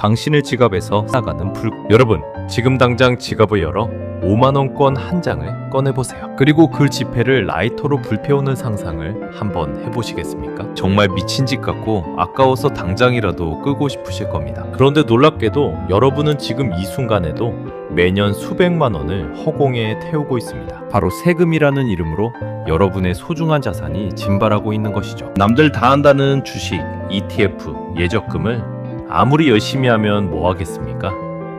당신의 지갑에서 나가는 불. 여러분, 지금 당장 지갑을 열어 5만원권 한 장을 꺼내보세요. 그리고 그 지폐를 라이터로 불태우는 상상을 한번 해보시겠습니까? 정말 미친 짓 같고 아까워서 당장이라도 끄고 싶으실 겁니다. 그런데 놀랍게도 여러분은 지금 이 순간에도 매년 수백만 원을 허공에 태우고 있습니다. 바로 세금이라는 이름으로 여러분의 소중한 자산이 증발하고 있는 것이죠. 남들 다 한다는 주식, ETF, 예적금을 아무리 열심히 하면 뭐 하겠습니까?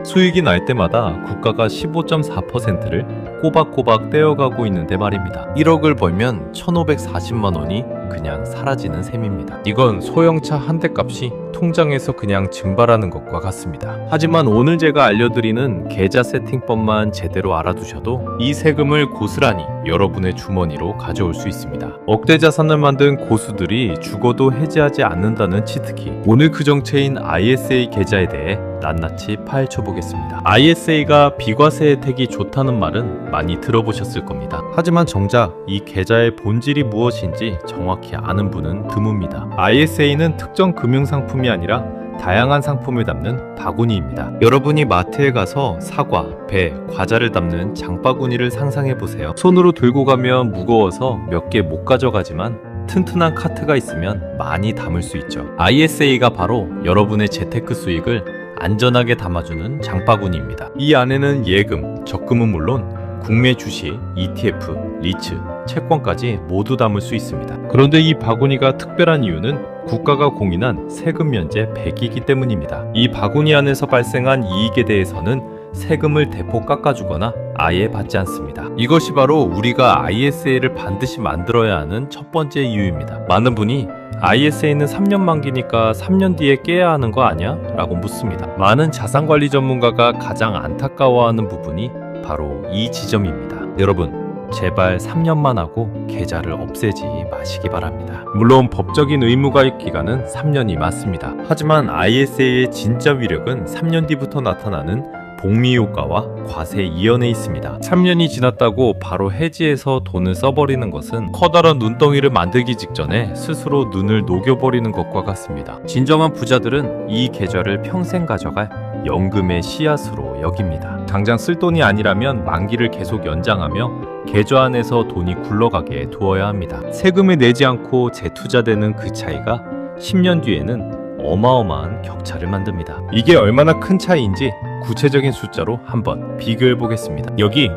수익이 날 때마다 국가가 15.4%를 꼬박꼬박 떼어가고 있는데 말입니다. 1억을 벌면 1,540만 원이 그냥 사라지는 셈입니다. 이건 소형차 한 대 값이 통장에서 그냥 증발하는 것과 같습니다. 하지만 오늘 제가 알려드리는 계좌 세팅법만 제대로 알아두셔도 이 세금을 고스란히 여러분의 주머니로 가져올 수 있습니다. 억대 자산을 만든 고수들이 죽어도 해지하지 않는다는 치트키. 오늘 그 정체인 ISA 계좌에 대해 낱낱이 파헤쳐 보겠습니다. ISA가 비과세 혜택이 좋다는 말은 많이 들어보셨을 겁니다. 하지만 정작 이 계좌의 본질이 무엇인지 정확히 아는 분은 드뭅니다. ISA는 특정 금융상품이 아니라 다양한 상품을 담는 바구니입니다. 여러분이 마트에 가서 사과, 배, 과자를 담는 장바구니를 상상해보세요. 손으로 들고 가면 무거워서 몇 개 못 가져가지만 튼튼한 카트가 있으면 많이 담을 수 있죠. ISA가 바로 여러분의 재테크 수익을 안전하게 담아주는 장바구니입니다. 이 안에는 예금, 적금은 물론 국내 주식, ETF, 리츠, 채권까지 모두 담을 수 있습니다. 그런데 이 바구니가 특별한 이유는 국가가 공인한 세금 면제 100이기 때문입니다. 이 바구니 안에서 발생한 이익에 대해서는 세금을 대폭 깎아주거나 아예 받지 않습니다. 이것이 바로 우리가 ISA를 반드시 만들어야 하는 첫 번째 이유입니다. 많은 분이 ISA는 3년 만기니까 3년 뒤에 깨야 하는 거 아니야? 라고 묻습니다. 많은 자산관리 전문가가 가장 안타까워하는 부분이 바로 이 지점입니다. 여러분, 제발 3년만 하고 계좌를 없애지 마시기 바랍니다. 물론 법적인 의무가입 기간은 3년이 맞습니다. 하지만 ISA의 진짜 위력은 3년 뒤부터 나타나는 복리 효과와 과세 이연에 있습니다. 3년이 지났다고 바로 해지해서 돈을 써버리는 것은 커다란 눈덩이를 만들기 직전에 스스로 눈을 녹여버리는 것과 같습니다. 진정한 부자들은 이 계좌를 평생 가져갈 연금의 씨앗으로 여깁니다. 당장 쓸 돈이 아니라면 만기를 계속 연장하며 계좌 안에서 돈이 굴러가게 두어야 합니다. 세금을 내지 않고 재투자되는 그 차이가 10년 뒤에는 어마어마한 격차를 만듭니다. 이게 얼마나 큰 차이인지 구체적인 숫자로 한번 비교해 보겠습니다. 여기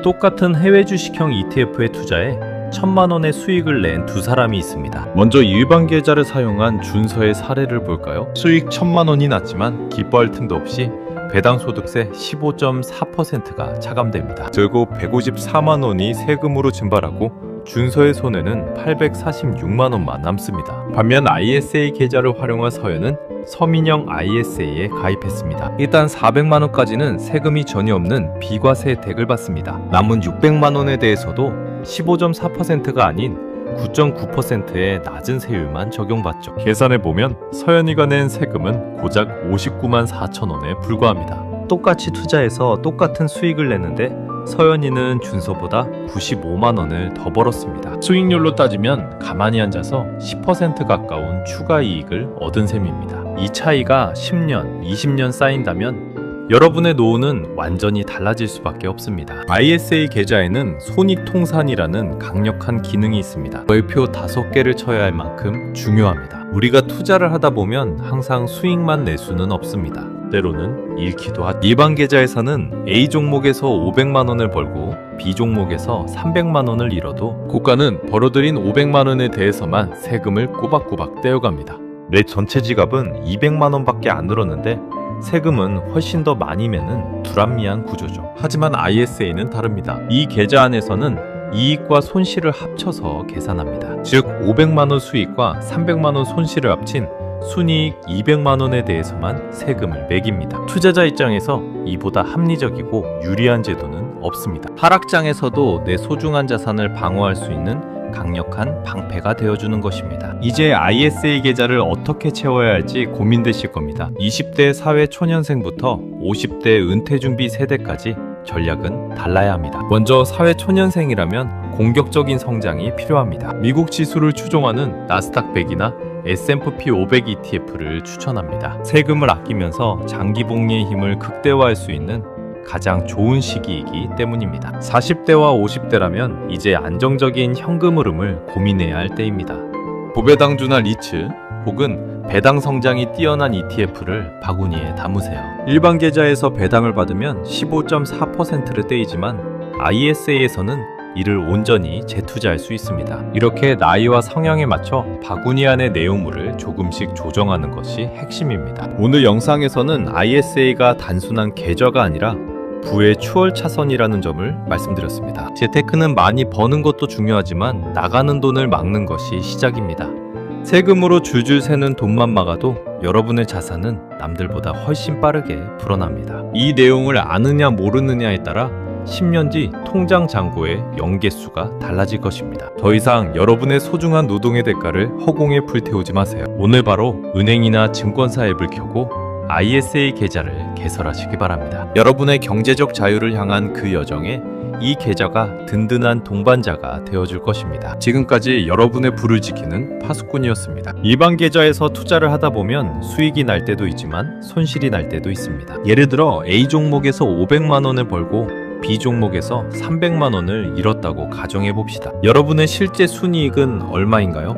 똑같은 해외 주식형 ETF에 투자해 1,000만 원의 수익을 낸 두 사람이 있습니다. 먼저 일반 계좌를 사용한 준서의 사례를 볼까요? 수익 1,000만 원이 났지만 기뻐할 틈도 없이 배당 소득세 15.4%가 차감됩니다. 결국 154만 원이 세금으로 증발하고 준서의 손에는 846만 원만 남습니다. 반면 ISA 계좌를 활용한 서현은 서민형 ISA에 가입했습니다. 일단 400만 원까지는 세금이 전혀 없는 비과세 혜택을 받습니다. 남은 600만 원에 대해서도 15.4%가 아닌 9.9%의 낮은 세율만 적용받죠. 계산해보면 서현이가 낸 세금은 고작 59만 4천 원에 불과합니다. 똑같이 투자해서 똑같은 수익을 내는데 서현이는 준서보다 95만 원을 더 벌었습니다. 수익률로 따지면 가만히 앉아서 10% 가까운 추가 이익을 얻은 셈입니다. 이 차이가 10년, 20년 쌓인다면 여러분의 노후는 완전히 달라질 수밖에 없습니다. ISA 계좌에는 손익통산이라는 강력한 기능이 있습니다. 별표 5개를 쳐야 할 만큼 중요합니다. 우리가 투자를 하다 보면 항상 수익만 낼 수는 없습니다. 때로는 잃기도 하죠. 일반 계좌에서는 A 종목에서 500만 원을 벌고 B 종목에서 300만 원을 잃어도 국가는 벌어들인 500만 원에 대해서만 세금을 꼬박꼬박 떼어갑니다. 내 전체 지갑은 200만 원밖에 안 늘었는데 세금은 훨씬 더 많이 매는 불합리한 구조죠. 하지만 ISA는 다릅니다. 이 계좌 안에서는 이익과 손실을 합쳐서 계산합니다. 즉 500만 원 수익과 300만 원 손실을 합친 순이익 200만 원에 대해서만 세금을 매깁니다. 투자자 입장에서 이보다 합리적이고 유리한 제도는 없습니다. 하락장에서도 내 소중한 자산을 방어할 수 있는 강력한 방패가 되어주는 것입니다. 이제 ISA 계좌를 어떻게 채워야 할지 고민되실 겁니다. 20대 사회초년생부터 50대 은퇴준비 세대까지 전략은 달라야 합니다. 먼저 사회초년생이라면 공격적인 성장이 필요합니다. 미국 지수를 추종하는 나스닥 100이나 S&P 500 ETF를 추천합니다. 세금을 아끼면서 장기 복리의 힘을 극대화할 수 있는 가장 좋은 시기이기 때문입니다. 40대와 50대라면 이제 안정적인 현금 흐름을 고민해야 할 때입니다. 고배당주나 리츠 혹은 배당 성장이 뛰어난 ETF를 바구니에 담으세요. 일반 계좌에서 배당을 받으면 15.4%를 떼이지만 ISA에서는 이를 온전히 재투자할 수 있습니다. 이렇게 나이와 성향에 맞춰 바구니 안의 내용물을 조금씩 조정하는 것이 핵심입니다. 오늘 영상에서는 ISA가 단순한 계좌가 아니라 부의 추월 차선이라는 점을 말씀드렸습니다. 재테크는 많이 버는 것도 중요하지만 나가는 돈을 막는 것이 시작입니다. 세금으로 줄줄 새는 돈만 막아도 여러분의 자산은 남들보다 훨씬 빠르게 불어납니다. 이 내용을 아느냐 모르느냐에 따라 10년 뒤 통장 잔고의 연계수가 달라질 것입니다. 더 이상 여러분의 소중한 노동의 대가를 허공에 불태우지 마세요. 오늘 바로 은행이나 증권사 앱을 켜고 ISA 계좌를 개설하시기 바랍니다. 여러분의 경제적 자유를 향한 그 여정에 이 계좌가 든든한 동반자가 되어줄 것입니다. 지금까지 여러분의 부를 지키는 파수꾼이었습니다. 일반 계좌에서 투자를 하다 보면 수익이 날 때도 있지만 손실이 날 때도 있습니다. 예를 들어 A 종목에서 500만 원을 벌고 B 종목에서 300만 원을 잃었다고 가정해 봅시다. 여러분의 실제 순이익은 얼마인가요?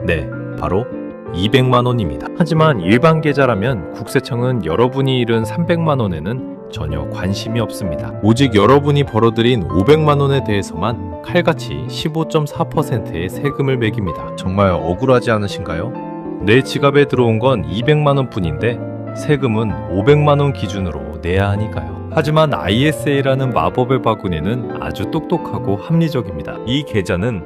네, 바로 200만 원입니다. 하지만 일반 계좌라면 국세청은 여러분이 잃은 300만 원에는 전혀 관심이 없습니다. 오직 여러분이 벌어들인 500만 원에 대해서만 칼같이 15.4%의 세금을 매깁니다. 정말 억울하지 않으신가요? 내 지갑에 들어온 건 200만 원 뿐인데 세금은 500만 원 기준으로 내야 하니까요. 하지만 ISA라는 마법의 바구니는 아주 똑똑하고 합리적입니다. 이 계좌는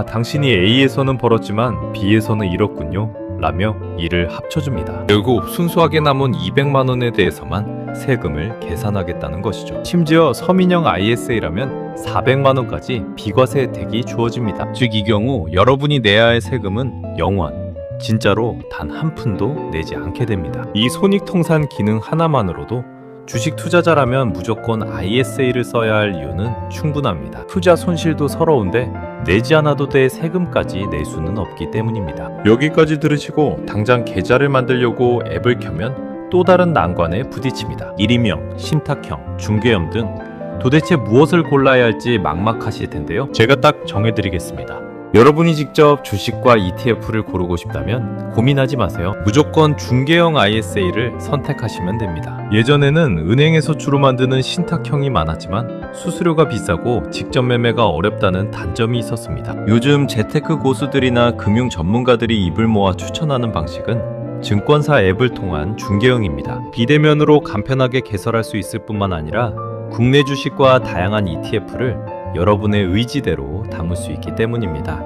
당신이 A에서는 벌었지만 B에서는 잃었군요 라며 이를 합쳐줍니다. 결국 순수하게 남은 200만 원에 대해서만 세금을 계산하겠다는 것이죠. 심지어 서민형 ISA라면 400만 원까지 비과세 혜택이 주어집니다. 즉 이 경우 여러분이 내야 할 세금은 0원, 진짜로 단 한 푼도 내지 않게 됩니다. 이 손익통산 기능 하나만으로도 주식 투자자라면 무조건 ISA를 써야 할 이유는 충분합니다. 투자 손실도 서러운데 내지 않아도 될 세금까지 낼 수는 없기 때문입니다. 여기까지 들으시고 당장 계좌를 만들려고 앱을 켜면 또 다른 난관에 부딪힙니다. 일임형, 신탁형, 중개형 등 도대체 무엇을 골라야 할지 막막하실 텐데요. 제가 딱 정해드리겠습니다. 여러분이 직접 주식과 ETF를 고르고 싶다면 고민하지 마세요. 무조건 중개형 ISA를 선택하시면 됩니다. 예전에는 은행에서 주로 만드는 신탁형이 많았지만 수수료가 비싸고 직접 매매가 어렵다는 단점이 있었습니다. 요즘 재테크 고수들이나 금융 전문가들이 입을 모아 추천하는 방식은 증권사 앱을 통한 중개형입니다. 비대면으로 간편하게 개설할 수 있을 뿐만 아니라 국내 주식과 다양한 ETF를 여러분의 의지대로 담을 수 있기 때문입니다.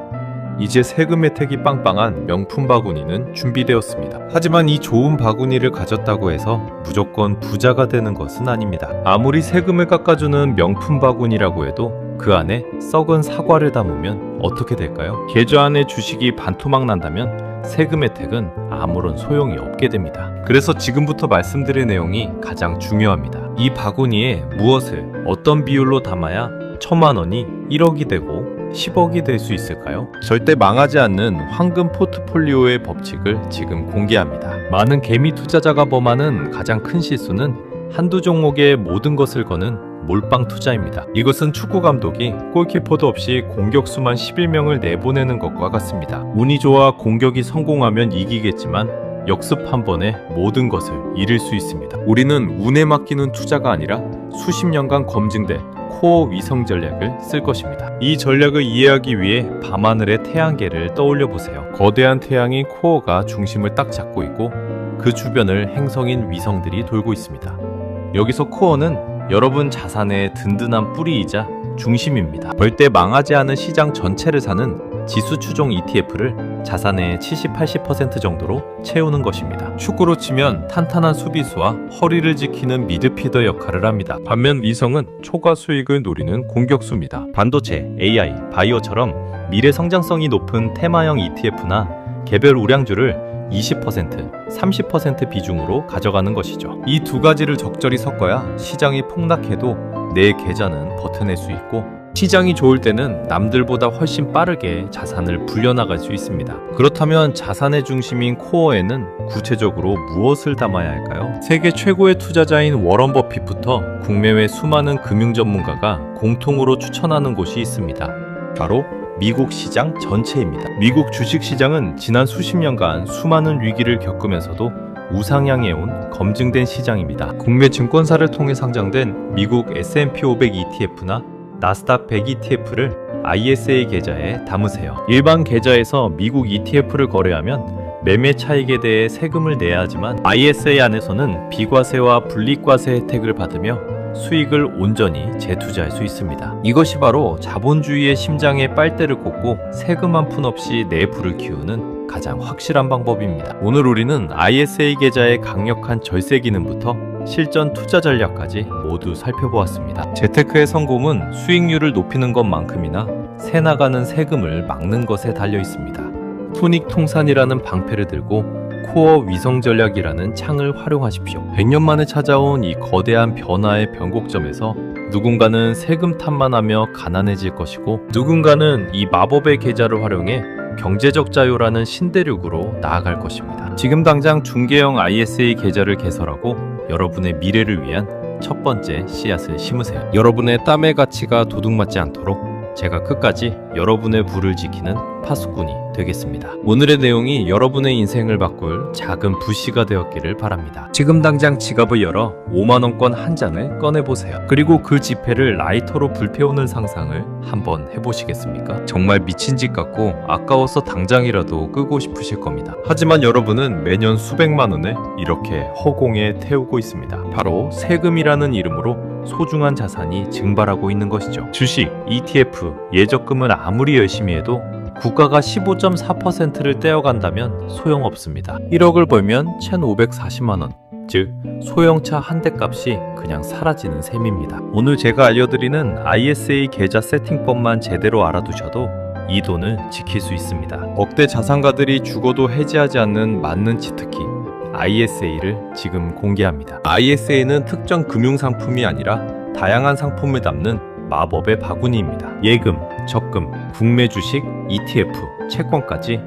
이제 세금 혜택이 빵빵한 명품 바구니는 준비되었습니다. 하지만 이 좋은 바구니를 가졌다고 해서 무조건 부자가 되는 것은 아닙니다. 아무리 세금을 깎아주는 명품 바구니라고 해도 그 안에 썩은 사과를 담으면 어떻게 될까요? 계좌 안에 주식이 반토막 난다면 세금 혜택은 아무런 소용이 없게 됩니다. 그래서 지금부터 말씀드릴 내용이 가장 중요합니다. 이 바구니에 무엇을 어떤 비율로 담아야 1000만 원이 1억이 되고 10억이 될 수 있을까요? 절대 망하지 않는 황금 포트폴리오의 법칙을 지금 공개합니다. 많은 개미 투자자가 범하는 가장 큰 실수는 한두 종목에 모든 것을 거는 몰빵 투자입니다. 이것은 축구 감독이 골키퍼도 없이 공격수만 11명을 내보내는 것과 같습니다. 운이 좋아 공격이 성공하면 이기겠지만 역습 한 번에 모든 것을 잃을 수 있습니다. 우리는 운에 맡기는 투자가 아니라 수십 년간 검증된 코어 위성 전략을 쓸 것입니다. 이 전략을 이해하기 위해 밤하늘의 태양계를 떠올려 보세요. 거대한 태양이 코어가 중심을 딱 잡고 있고 그 주변을 행성인 위성들이 돌고 있습니다. 여기서 코어는 여러분 자산의 든든한 뿌리이자 중심입니다. 절대 망하지 않은 시장 전체를 사는 지수 추종 ETF를 자산의 70-80% 정도로 채우는 것입니다. 축구로 치면 탄탄한 수비수와 허리를 지키는 미드필더 역할을 합니다. 반면 위성은 초과 수익을 노리는 공격수입니다. 반도체, AI, 바이오처럼 미래 성장성이 높은 테마형 ETF나 개별 우량주를 20%, 30% 비중으로 가져가는 것이죠. 이 두 가지를 적절히 섞어야 시장이 폭락해도 내 계좌는 버텨낼 수 있고 시장이 좋을 때는 남들보다 훨씬 빠르게 자산을 불려나갈 수 있습니다. 그렇다면 자산의 중심인 코어에는 구체적으로 무엇을 담아야 할까요? 세계 최고의 투자자인 워런 버핏부터 국내외 수많은 금융 전문가가 공통으로 추천하는 곳이 있습니다. 바로 미국 시장 전체입니다. 미국 주식 시장은 지난 수십 년간 수많은 위기를 겪으면서도 우상향해온 검증된 시장입니다. 국내 증권사를 통해 상장된 미국 S&P 500 ETF나 나스닥 100 ETF를 ISA 계좌에 담으세요. 일반 계좌에서 미국 ETF를 거래하면 매매 차익에 대해 세금을 내야 하지만 ISA 안에서는 비과세와 분리과세 혜택을 받으며 수익을 온전히 재투자할 수 있습니다. 이것이 바로 자본주의의 심장에 빨대를 꽂고 세금 한 푼 없이 내부를 키우는 가장 확실한 방법입니다. 오늘 우리는 ISA 계좌의 강력한 절세 기능부터 실전 투자 전략까지 모두 살펴보았습니다. 재테크의 성공은 수익률을 높이는 것만큼이나 새 나가는 세금을 막는 것에 달려 있습니다. 손익통산이라는 방패를 들고 코어 위성 전략이라는 창을 활용하십시오. 100년 만에 찾아온 이 거대한 변화의 변곡점에서 누군가는 세금 탓만 하며 가난해질 것이고 누군가는 이 마법의 계좌를 활용해 경제적 자유라는 신대륙으로 나아갈 것입니다. 지금 당장 중개형 ISA 계좌를 개설하고 여러분의 미래를 위한 첫 번째 씨앗을 심으세요. 여러분의 땀의 가치가 도둑맞지 않도록 제가 끝까지 여러분의 부를 지키는 파수꾼이 되겠습니다. 오늘의 내용이 여러분의 인생을 바꿀 작은 부시가 되었기를 바랍니다. 지금 당장 지갑을 열어 5만원권 한 장을 꺼내보세요. 그리고 그 지폐를 라이터로 불태우는 상상을 한번 해보시겠습니까? 정말 미친 짓 같고 아까워서 당장이라도 끄고 싶으실 겁니다. 하지만 여러분은 매년 수백만원을 이렇게 허공에 태우고 있습니다. 바로 세금이라는 이름으로 소중한 자산이 증발하고 있는 것이죠. 주식, ETF, 예적금을 아무리 열심히 해도 국가가 15.4%를 떼어간다면 소용없습니다. 1억을 벌면 1,540만원, 즉 소형차 한 대 값이 그냥 사라지는 셈입니다. 오늘 제가 알려드리는 ISA 계좌 세팅법만 제대로 알아두셔도 이 돈을 지킬 수 있습니다. 억대 자산가들이 죽어도 해지하지 않는 맞는 치트키 ISA를 지금 공개합니다. ISA는 특정 금융상품이 아니라 다양한 상품을 담는 마법의 바구니입니다. 예금, 적금, 국내 주식, ETF, 채권까지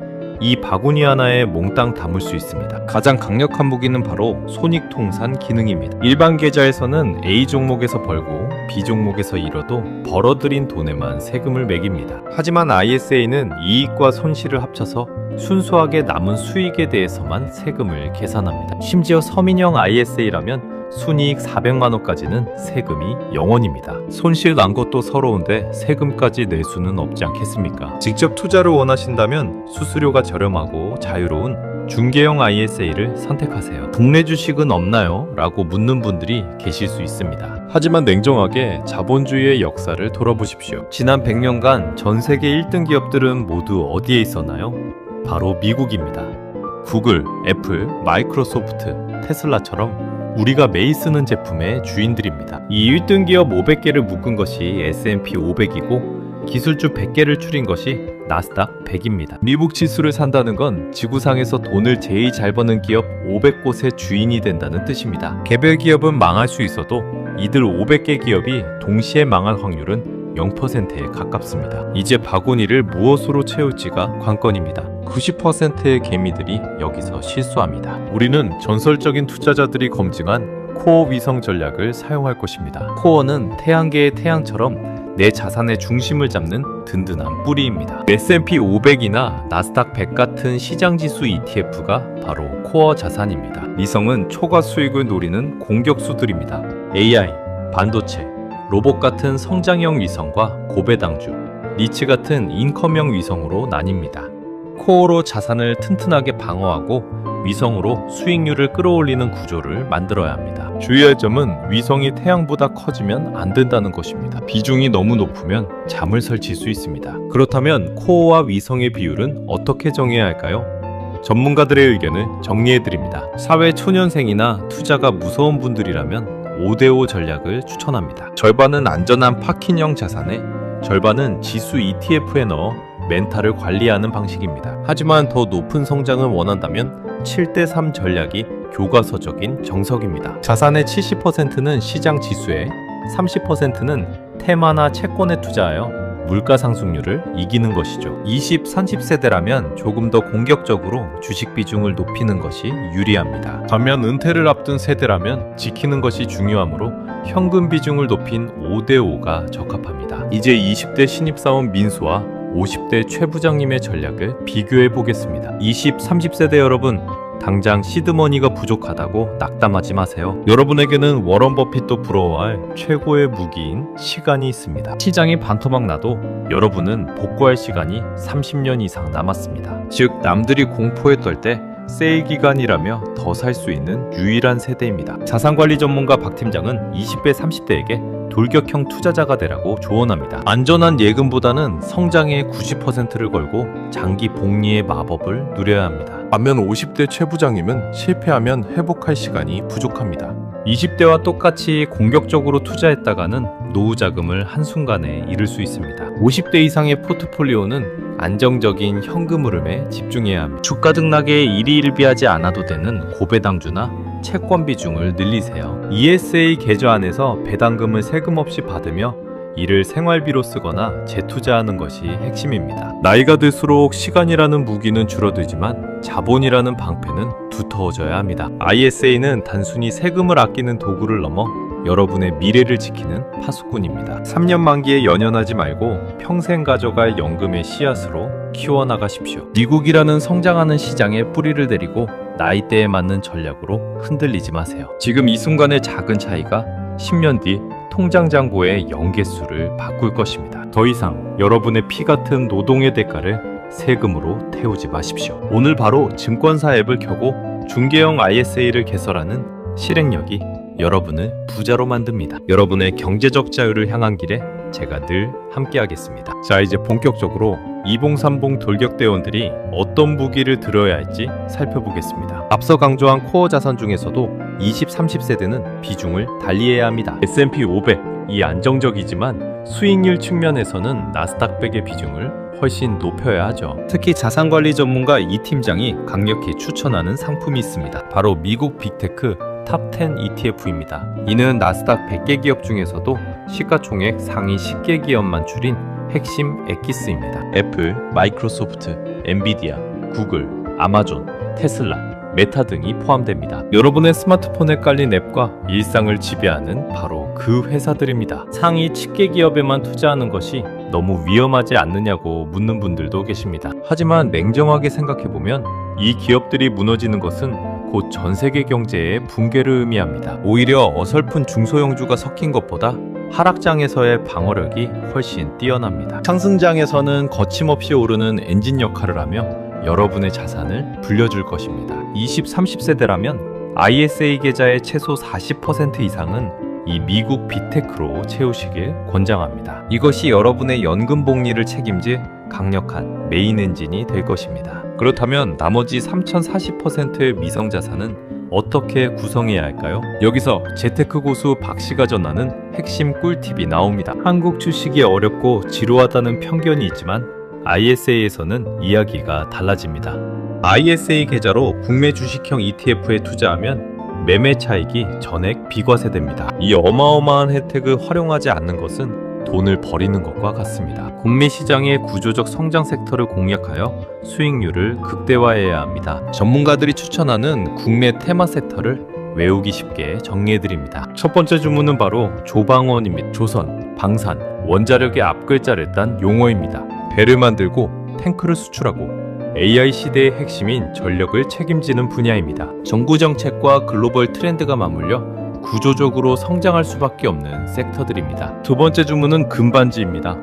이 바구니 하나에 몽땅 담을 수 있습니다. 가장 강력한 무기는 바로 손익통산 기능입니다. 일반 계좌에서는 A 종목에서 벌고 B 종목에서 잃어도 벌어들인 돈에만 세금을 매깁니다. 하지만 ISA는 이익과 손실을 합쳐서 순수하게 남은 수익에 대해서만 세금을 계산합니다. 심지어 서민형 ISA라면 순이익 400만원까지는 세금이 0원입니다. 손실 난 것도 서러운데 세금까지 낼 수는 없지 않겠습니까? 직접 투자를 원하신다면 수수료가 저렴하고 자유로운 중개형 ISA를 선택하세요. 국내 주식은 없나요? 라고 묻는 분들이 계실 수 있습니다. 하지만 냉정하게 자본주의의 역사를 돌아보십시오. 지난 100년간 전 세계 1등 기업들은 모두 어디에 있었나요? 바로 미국입니다. 구글, 애플, 마이크로소프트, 테슬라처럼 우리가 매일 쓰는 제품의 주인들입니다. 이 1등 기업 500개를 묶은 것이 S&P 500이고 기술주 100개를 추린 것이 나스닥 100입니다. 미국 지수를 산다는 건 지구상에서 돈을 제일 잘 버는 기업 500곳의 주인이 된다는 뜻입니다. 개별 기업은 망할 수 있어도 이들 500개 기업이 동시에 망할 확률은 0%에 가깝습니다. 이제 바구니를 무엇으로 채울지가 관건입니다. 90%의 개미들이 여기서 실수합니다. 우리는 전설적인 투자자들이 검증한 코어 위성 전략을 사용할 것입니다. 코어는 태양계의 태양처럼 내 자산의 중심을 잡는 든든한 뿌리입니다. S&P 500이나 나스닥 100 같은 시장지수 ETF가 바로 코어 자산입니다. 위성은 초과 수익을 노리는 공격수들입니다. AI, 반도체, 로봇 같은 성장형 위성과 고배당주, 니치 같은 인컴형 위성으로 나뉩니다. 코어로 자산을 튼튼하게 방어하고 위성으로 수익률을 끌어올리는 구조를 만들어야 합니다. 주의할 점은 위성이 태양보다 커지면 안 된다는 것입니다. 비중이 너무 높으면 잠을 설칠 수 있습니다. 그렇다면 코어와 위성의 비율은 어떻게 정해야 할까요? 전문가들의 의견을 정리해드립니다. 사회 초년생이나 투자가 무서운 분들이라면 5대5 전략을 추천합니다. 절반은 안전한 파킹형 자산에, 절반은 지수 ETF에 넣어 멘탈을 관리하는 방식입니다. 하지만 더 높은 성장을 원한다면 7대3 전략이 교과서적인 정석입니다. 자산의 70%는 시장 지수에, 30%는 테마나 채권에 투자하여 물가 상승률을 이기는 것이죠. 20, 30세대라면 조금 더 공격적으로 주식 비중을 높이는 것이 유리합니다. 반면 은퇴를 앞둔 세대라면 지키는 것이 중요하므로 현금 비중을 높인 5대5가 적합합니다. 이제 20대 신입사원 민수와 50대 최 부장님의 전략을 비교해 보겠습니다. 20, 30세대 여러분, 당장 시드머니가 부족하다고 낙담하지 마세요. 여러분에게는 워런 버핏도 부러워할 최고의 무기인 시간이 있습니다. 시장이 반토막 나도 여러분은 복구할 시간이 30년 이상 남았습니다. 즉, 남들이 공포에 떨 때 세일 기간이라며 더 살 수 있는 유일한 세대입니다. 자산관리 전문가 박 팀장은 20대, 30대에게 돌격형 투자자가 되라고 조언합니다. 안전한 예금보다는 성장의 90%를 걸고 장기 복리의 마법을 누려야 합니다. 반면 50대 최 부장님은 실패하면 회복할 시간이 부족합니다. 20대와 똑같이 공격적으로 투자했다가는 노후 자금을 한순간에 잃을 수 있습니다. 50대 이상의 포트폴리오는 안정적인 현금 흐름에 집중해야 합니다. 주가 등락에 일희일비하지 않아도 되는 고배당주나 채권 비중을 늘리세요. ESA 계좌 안에서 배당금을 세금 없이 받으며 이를 생활비로 쓰거나 재투자하는 것이 핵심입니다. 나이가 들수록 시간이라는 무기는 줄어들지만 자본이라는 방패는 두터워져야 합니다. ISA는 단순히 세금을 아끼는 도구를 넘어 여러분의 미래를 지키는 파수꾼입니다. 3년 만기에 연연하지 말고 평생 가져갈 연금의 씨앗으로 키워나가십시오. 미국이라는 성장하는 시장에 뿌리를 내리고 나이대에 맞는 전략으로 흔들리지 마세요. 지금 이 순간의 작은 차이가 10년 뒤 통장 잔고의 연계수를 바꿀 것입니다. 더 이상 여러분의 피 같은 노동의 대가를 세금으로 태우지 마십시오. 오늘 바로 증권사 앱을 켜고 중개형 ISA를 개설하는 실행력이 여러분을 부자로 만듭니다. 여러분의 경제적 자유를 향한 길에 제가 늘 함께하겠습니다. 자, 이제 본격적으로 이봉삼봉 돌격대원들이 어떤 무기를 들어야 할지 살펴보겠습니다. 앞서 강조한 코어 자산 중에서도 20, 30세대는 비중을 달리해야 합니다. S&P 500이 안정적이지만 수익률 측면에서는 나스닥 100의 비중을 훨씬 높여야 하죠. 특히 자산관리 전문가 이 팀장이 강력히 추천하는 상품이 있습니다. 바로 미국 빅테크 탑10 ETF입니다. 이는 나스닥 100개 기업 중에서도 시가총액 상위 10개 기업만 줄인 핵심 엑기스입니다. 애플, 마이크로소프트, 엔비디아, 구글, 아마존, 테슬라, 메타 등이 포함됩니다. 여러분의 스마트폰에 깔린 앱과 일상을 지배하는 바로 그 회사들입니다. 상위 10개 기업에만 투자하는 것이 너무 위험하지 않느냐고 묻는 분들도 계십니다. 하지만 냉정하게 생각해보면 이 기업들이 무너지는 것은 곧 전 세계 경제의 붕괴를 의미합니다. 오히려 어설픈 중소형주가 섞인 것보다 하락장에서의 방어력이 훨씬 뛰어납니다. 상승장에서는 거침없이 오르는 엔진 역할을 하며 여러분의 자산을 불려줄 것입니다. 20, 30세대라면 ISA 계좌의 최소 40% 이상은 이 미국 빅테크로 채우시길 권장합니다. 이것이 여러분의 연금 복리를 책임질 강력한 메인 엔진이 될 것입니다. 그렇다면 나머지 3040%의 미성 자산은 어떻게 구성해야 할까요? 여기서 재테크 고수 박씨가 전하는 핵심 꿀팁이 나옵니다. 한국 주식이 어렵고 지루하다는 편견이 있지만 ISA에서는 이야기가 달라집니다. ISA 계좌로 국내 주식형 ETF에 투자하면 매매 차익이 전액 비과세됩니다. 이 어마어마한 혜택을 활용하지 않는 것은 돈을 버리는 것과 같습니다. 국내 시장의 구조적 성장 섹터를 공략하여 수익률을 극대화해야 합니다. 전문가들이 추천하는 국내 테마 섹터를 외우기 쉽게 정리해드립니다. 첫 번째 주문은 바로 조방원입니다. 조선, 방산, 원자력의 앞글자를 딴 용어입니다. 배를 만들고 탱크를 수출하고 AI 시대의 핵심인 전력을 책임지는 분야입니다. 정부 정책과 글로벌 트렌드가 맞물려 구조적으로 성장할 수밖에 없는 섹터들입니다. 두 번째 주문은 금반지입니다.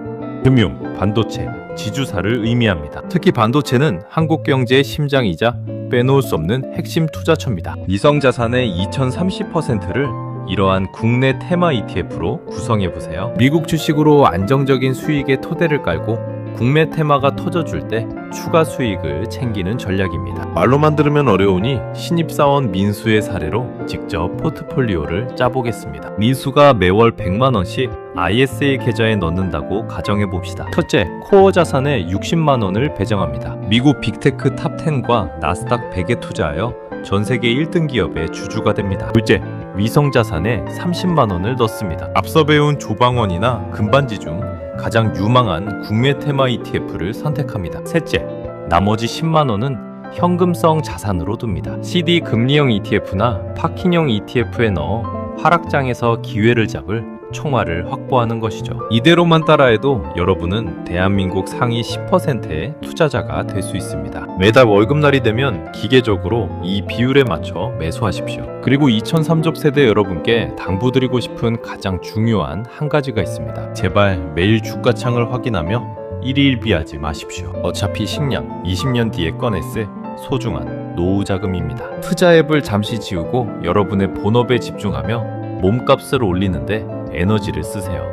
금융, 반도체, 지주사를 의미합니다. 특히 반도체는 한국 경제의 심장이자 빼놓을 수 없는 핵심 투자처입니다. 미성 자산의 2030%를 이러한 국내 테마 ETF로 구성해보세요. 미국 주식으로 안정적인 수익의 토대를 깔고 국내 테마가 터져줄 때 추가 수익을 챙기는 전략입니다. 말로만 들으면 어려우니 신입사원 민수의 사례로 직접 포트폴리오를 짜보겠습니다. 민수가 매월 100만원씩 ISA 계좌에 넣는다고 가정해봅시다. 첫째, 코어 자산에 60만원을 배정합니다. 미국 빅테크 탑10과 나스닥 100에 투자하여 전세계 1등 기업의 주주가 됩니다. 둘째, 위성자산에 30만 원을 넣습니다. 앞서 배운 조방원이나 금반지 중 가장 유망한 국내 테마 ETF를 선택합니다. 셋째, 나머지 10만 원은 현금성 자산으로 둡니다. CD 금리형 ETF나 파킹형 ETF에 넣어 하락장에서 기회를 잡을 총알을 확보하는 것이죠. 이대로만 따라해도 여러분은 대한민국 상위 10%의 투자자가 될 수 있습니다. 매달 월급날이 되면 기계적으로 이 비율에 맞춰 매수하십시오. 그리고 2003족 세대 여러분께 당부드리고 싶은 가장 중요한 한 가지가 있습니다. 제발 매일 주가창을 확인하며 일일비하지 마십시오. 어차피 식량 20년 뒤에 꺼냈을 소중한 노후 자금입니다. 투자 앱을 잠시 지우고 여러분의 본업에 집중하며 몸값을 올리는데 에너지를 쓰세요.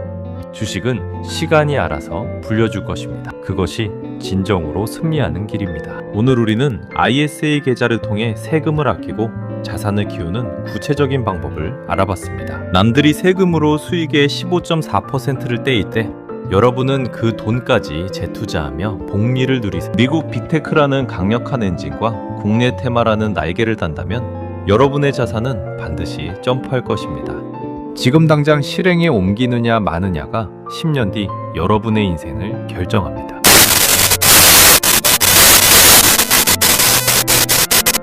주식은 시간이 알아서 불려줄 것입니다. 그것이 진정으로 승리하는 길입니다. 오늘 우리는 ISA 계좌를 통해 세금을 아끼고 자산을 키우는 구체적인 방법을 알아봤습니다. 남들이 세금으로 수익의 15.4%를 떼일 때 여러분은 그 돈까지 재투자하며 복리를 누리세요. 미국 빅테크라는 강력한 엔진과 국내 테마라는 날개를 단다면 여러분의 자산은 반드시 점프할 것입니다. 지금 당장 실행에 옮기느냐 마느냐가 10년 뒤 여러분의 인생을 결정합니다.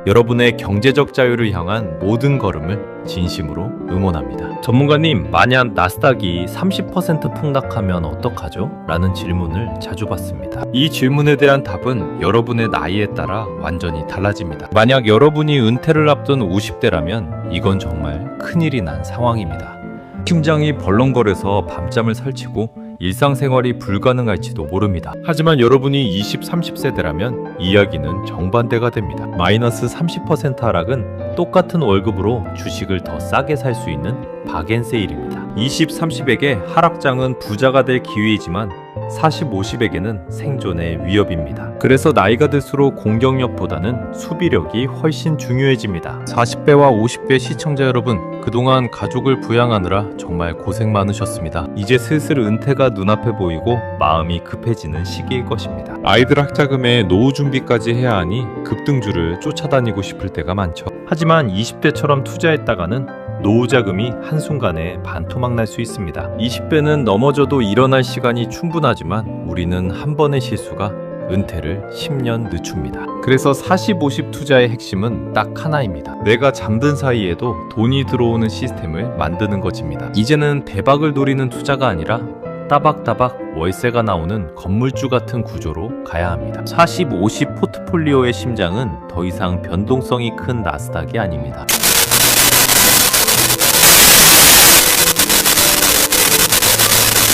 여러분의 경제적 자유를 향한 모든 걸음을 진심으로 응원합니다. 전문가님, 만약 나스닥이 30% 폭락하면 어떡하죠? 라는 질문을 자주 받습니다. 이 질문에 대한 답은 여러분의 나이에 따라 완전히 달라집니다. 만약 여러분이 은퇴를 앞둔 50대라면 이건 정말 큰일이 난 상황입니다. 심장이 벌렁거려서 밤잠을 설치고 일상생활이 불가능할지도 모릅니다. 하지만 여러분이 20, 30세대라면 이야기는 정반대가 됩니다. 마이너스 30% 하락은 똑같은 월급으로 주식을 더 싸게 살 수 있는 박앤세일입니다. 20, 30에게 하락장은 부자가 될 기회이지만 40, 50에게는 생존의 위협입니다. 그래서 나이가 들수록 공격력보다는 수비력이 훨씬 중요해집니다. 40배와 50배 시청자 여러분, 그동안 가족을 부양하느라 정말 고생 많으셨습니다. 이제 슬슬 은퇴가 눈앞에 보이고 마음이 급해지는 시기일 것입니다. 아이들 학자금에 노후 준비까지 해야 하니 급등주를 쫓아다니고 싶을 때가 많죠. 하지만 20대처럼 투자했다가는 노후 자금이 한순간에 반토막 날 수 있습니다. 20배는 넘어져도 일어날 시간이 충분하지만 우리는 한 번의 실수가 은퇴를 10년 늦춥니다. 그래서 40, 50 투자의 핵심은 딱 하나입니다. 내가 잠든 사이에도 돈이 들어오는 시스템을 만드는 것입니다. 이제는 대박을 노리는 투자가 아니라 따박따박 월세가 나오는 건물주 같은 구조로 가야 합니다. 40, 50 포트폴리오의 심장은 더 이상 변동성이 큰 나스닥이 아닙니다.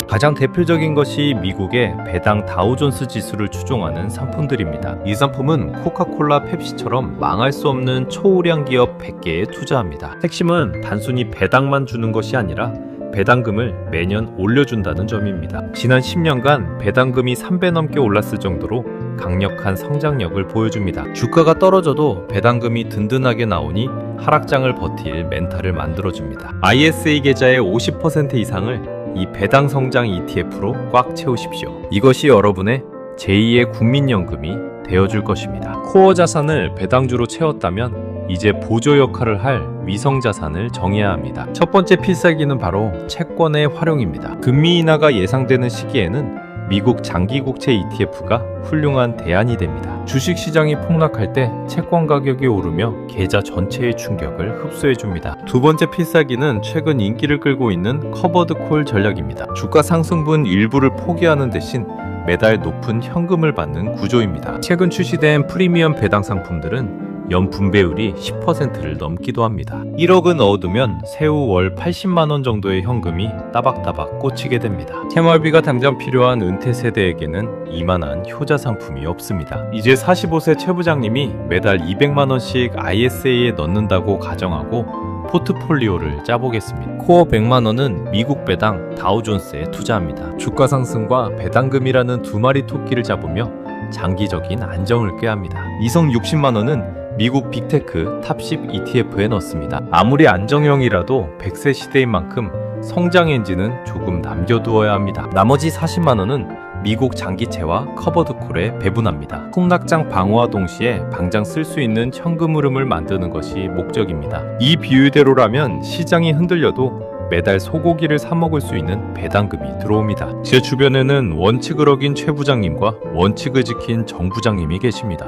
가장 대표적인 것이 미국의 배당 다우존스 지수를 추종하는 상품들입니다. 이 상품은 코카콜라, 펩시처럼 망할 수 없는 초우량 기업 100개에 투자합니다. 핵심은 단순히 배당만 주는 것이 아니라 배당금을 매년 올려준다는 점입니다. 지난 10년간 배당금이 3배 넘게 올랐을 정도로 강력한 성장력을 보여줍니다. 주가가 떨어져도 배당금이 든든하게 나오니 하락장을 버틸 멘탈을 만들어줍니다. ISA 계좌의 50% 이상을 이 배당 성장 ETF로 꽉 채우십시오. 이것이 여러분의 제2의 국민연금이 되어줄 것입니다. 코어 자산을 배당주로 채웠다면 이제 보조 역할을 할 위성 자산을 정해야 합니다. 첫 번째 필살기는 바로 채권의 활용입니다. 금리 인하가 예상되는 시기에는 미국 장기국채 ETF가 훌륭한 대안이 됩니다. 주식시장이 폭락할 때 채권 가격이 오르며 계좌 전체의 충격을 흡수해줍니다. 두 번째 필살기는 최근 인기를 끌고 있는 커버드콜 전략입니다. 주가 상승분 일부를 포기하는 대신 매달 높은 현금을 받는 구조입니다. 최근 출시된 프리미엄 배당 상품들은 연분배율이 10%를 넘기도 합니다. 1억은 넣어두면 세후 월 80만원 정도의 현금이 따박따박 꽂히게 됩니다. 생활비가 당장 필요한 은퇴 세대에게는 이만한 효자 상품이 없습니다. 이제 45세 최 부장님이 매달 200만원씩 ISA에 넣는다고 가정하고 포트폴리오를 짜보겠습니다. 코어 100만원은 미국 배당 다우존스에 투자합니다. 주가 상승과 배당금이라는 두 마리 토끼를 잡으며 장기적인 안정을 꾀합니다. 이성 60만원은 미국 빅테크 탑10 ETF에 넣습니다. 아무리 안정형이라도 100세 시대인 만큼 성장 엔진은 조금 남겨두어야 합니다. 나머지 40만원은 미국 장기채와 커버드콜에 배분합니다. 폭락장 방어와 동시에 당장 쓸 수 있는 현금 흐름을 만드는 것이 목적입니다. 이 비율대로라면 시장이 흔들려도 매달 소고기를 사 먹을 수 있는 배당금이 들어옵니다. 제 주변에는 원칙을 어긴 최 부장님과 원칙을 지킨 정 부장님이 계십니다.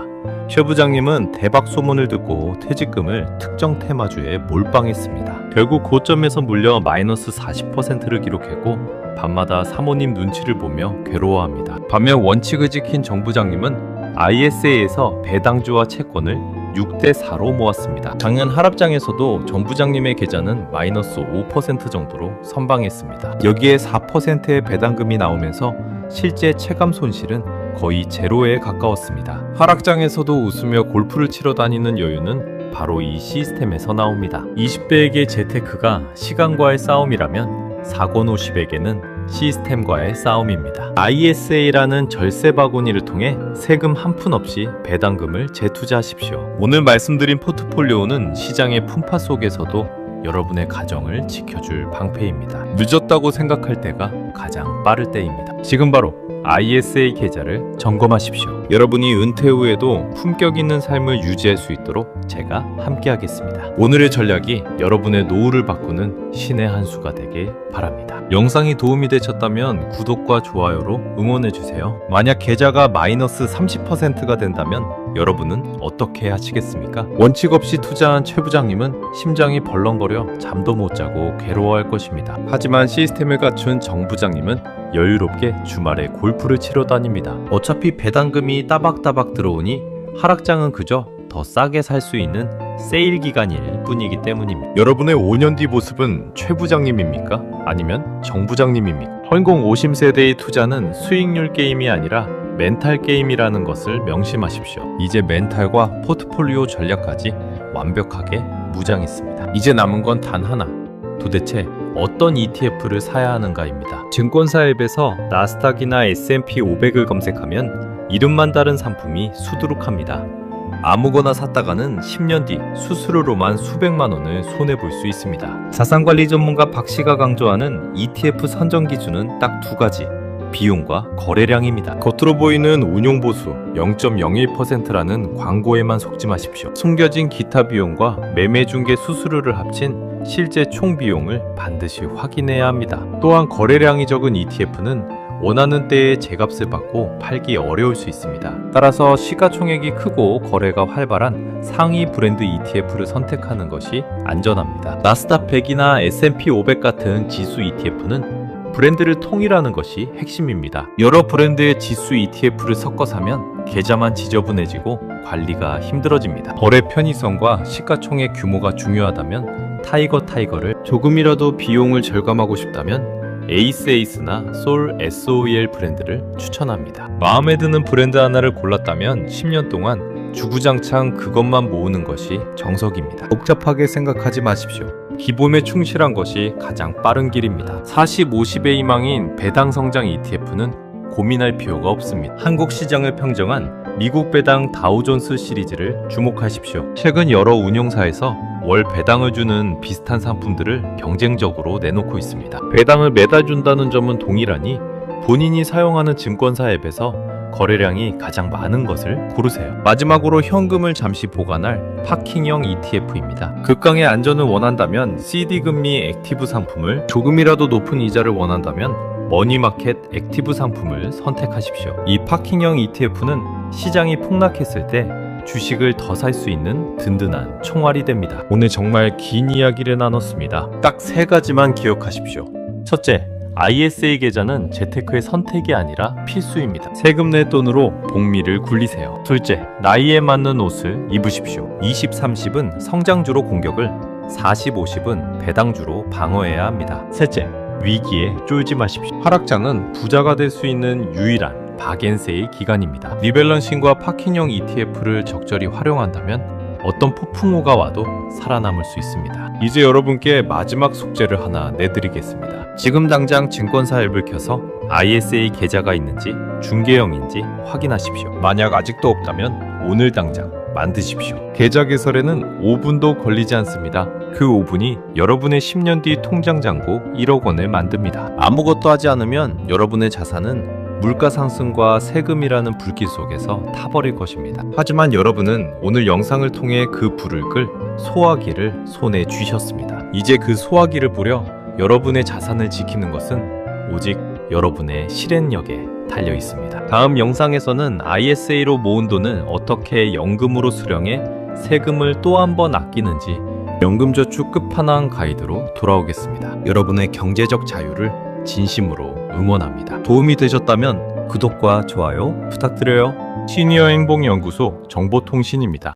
최 부장님은 대박 소문을 듣고 퇴직금을 특정 테마주에 몰빵했습니다. 결국 고점에서 물려 마이너스 40%를 기록했고 밤마다 사모님 눈치를 보며 괴로워합니다. 반면 원칙을 지킨 정 부장님은 ISA에서 배당주와 채권을 6대4로 모았습니다. 작년 하락장에서도 정 부장님의 계좌는 마이너스 5% 정도로 선방했습니다. 여기에 4%의 배당금이 나오면서 실제 체감 손실은 거의 제로에 가까웠습니다. 하락장에서도 웃으며 골프를 치러 다니는 여유는 바로 이 시스템에서 나옵니다. 20배에게 재테크가 시간과의 싸움이라면 사고노 10에게는 시스템과의 싸움입니다. ISA라는 절세 바구니를 통해 세금 한 푼 없이 배당금을 재투자하십시오. 오늘 말씀드린 포트폴리오는 시장의 풍파 속에서도 여러분의 가정을 지켜줄 방패입니다. 늦었다고 생각할 때가 가장 빠를 때입니다. 지금 바로 ISA 계좌를 점검하십시오. 여러분이 은퇴 후에도 품격 있는 삶을 유지할 수 있도록 제가 함께하겠습니다. 오늘의 전략이 여러분의 노후를 바꾸는 신의 한 수가 되길 바랍니다. 영상이 도움이 되셨다면 구독과 좋아요로 응원해주세요. 만약 계좌가 마이너스 30%가 된다면 여러분은 어떻게 하시겠습니까? 원칙 없이 투자한 최 부장님은 심장이 벌렁거려 잠도 못 자고 괴로워할 것입니다. 하지만 시스템을 갖춘 정 부장님은 여유롭게 주말에 골프를 치러 다닙니다. 어차피 배당금이 따박따박 들어오니 하락장은 그저 더 싸게 살 수 있는 세일 기간일 뿐이기 때문입니다. 여러분의 5년 뒤 모습은 최 부장님입니까? 아니면 정 부장님입니까? 현공 50세대의 투자는 수익률 게임이 아니라 멘탈 게임이라는 것을 명심하십시오. 이제 멘탈과 포트폴리오 전략까지 완벽하게 무장했습니다. 이제 남은 건 단 하나. 도대체 어떤 ETF를 사야 하는가입니다. 증권사 앱에서 나스닥이나 S&P 500을 검색하면 이름만 다른 상품이 수두룩합니다. 아무거나 샀다가는 10년 뒤 수수료로만 수백만 원을 손해볼 수 있습니다. 자산관리 전문가 박 씨가 강조하는 ETF 선정 기준은 딱 두 가지. 비용과 거래량입니다. 겉으로 보이는 운용보수 0.01%라는 광고에만 속지 마십시오. 숨겨진 기타 비용과 매매중개 수수료를 합친 실제 총 비용을 반드시 확인해야 합니다. 또한 거래량이 적은 ETF는 원하는 때에 제값을 받고 팔기 어려울 수 있습니다. 따라서 시가총액이 크고 거래가 활발한 상위 브랜드 ETF를 선택하는 것이 안전합니다. 나스닥 100이나 S&P 500 같은 지수 ETF는 브랜드를 통일하는 것이 핵심입니다. 여러 브랜드의 지수 ETF를 섞어 사면 계좌만 지저분해지고 관리가 힘들어집니다. 거래 편의성과 시가총액 규모가 중요하다면 타이거를, 조금이라도 비용을 절감하고 싶다면 에이스나 솔 SOEL 브랜드를 추천합니다. 마음에 드는 브랜드 하나를 골랐다면 10년 동안 주구장창 그것만 모으는 것이 정석입니다. 복잡하게 생각하지 마십시오. 기본에 충실한 것이 가장 빠른 길입니다. 40, 50의 희망인 배당 성장 ETF는 고민할 필요가 없습니다. 한국 시장을 평정한 미국 배당 다우존스 시리즈를 주목하십시오. 최근 여러 운용사에서 월 배당을 주는 비슷한 상품들을 경쟁적으로 내놓고 있습니다. 배당을 매달 준다는 점은 동일하니 본인이 사용하는 증권사 앱에서 거래량이 가장 많은 것을 고르세요. 마지막으로 현금을 잠시 보관할 파킹형 ETF입니다. 극강의 안전을 원한다면 CD 금리 액티브 상품을, 조금이라도 높은 이자를 원한다면 머니마켓 액티브 상품을 선택하십시오. 이 파킹형 ETF는 시장이 폭락했을 때 주식을 더 살 수 있는 든든한 총알이 됩니다. 오늘 정말 긴 이야기를 나눴습니다. 딱 3가지만 기억하십시오. 첫째, ISA 계좌는 재테크의 선택이 아니라 필수입니다. 세금 내 돈으로 복리를 굴리세요. 둘째, 나이에 맞는 옷을 입으십시오. 20, 30은 성장주로 공격을, 40, 50은 배당주로 방어해야 합니다. 셋째, 위기에 쫄지 마십시오. 하락장은 부자가 될 수 있는 유일한 박앤세의 기간입니다. 리밸런싱과 파킹형 ETF를 적절히 활용한다면 어떤 폭풍우가 와도 살아남을 수 있습니다. 이제 여러분께 마지막 숙제를 하나 내드리겠습니다. 지금 당장 증권사 앱을 켜서 ISA 계좌가 있는지 중개형인지 확인하십시오. 만약 아직도 없다면 오늘 당장 만드십시오. 계좌 개설에는 5분도 걸리지 않습니다. 그 5분이 여러분의 10년 뒤 통장 잔고 1억 원을 만듭니다. 아무것도 하지 않으면 여러분의 자산은 물가 상승과 세금이라는 불길 속에서 타버릴 것입니다. 하지만 여러분은 오늘 영상을 통해 그 불을 끌 소화기를 손에 쥐셨습니다. 이제 그 소화기를 뿌려 여러분의 자산을 지키는 것은 오직 여러분의 실행력에 달려 있습니다. 다음 영상에서는 ISA로 모은 돈을 어떻게 연금으로 수령해 세금을 또 한 번 아끼는지 연금저축 끝판왕 가이드로 돌아오겠습니다. 여러분의 경제적 자유를 진심으로 응원합니다. 도움이 되셨다면 구독과 좋아요 부탁드려요. 시니어 행복연구소 정보통신입니다.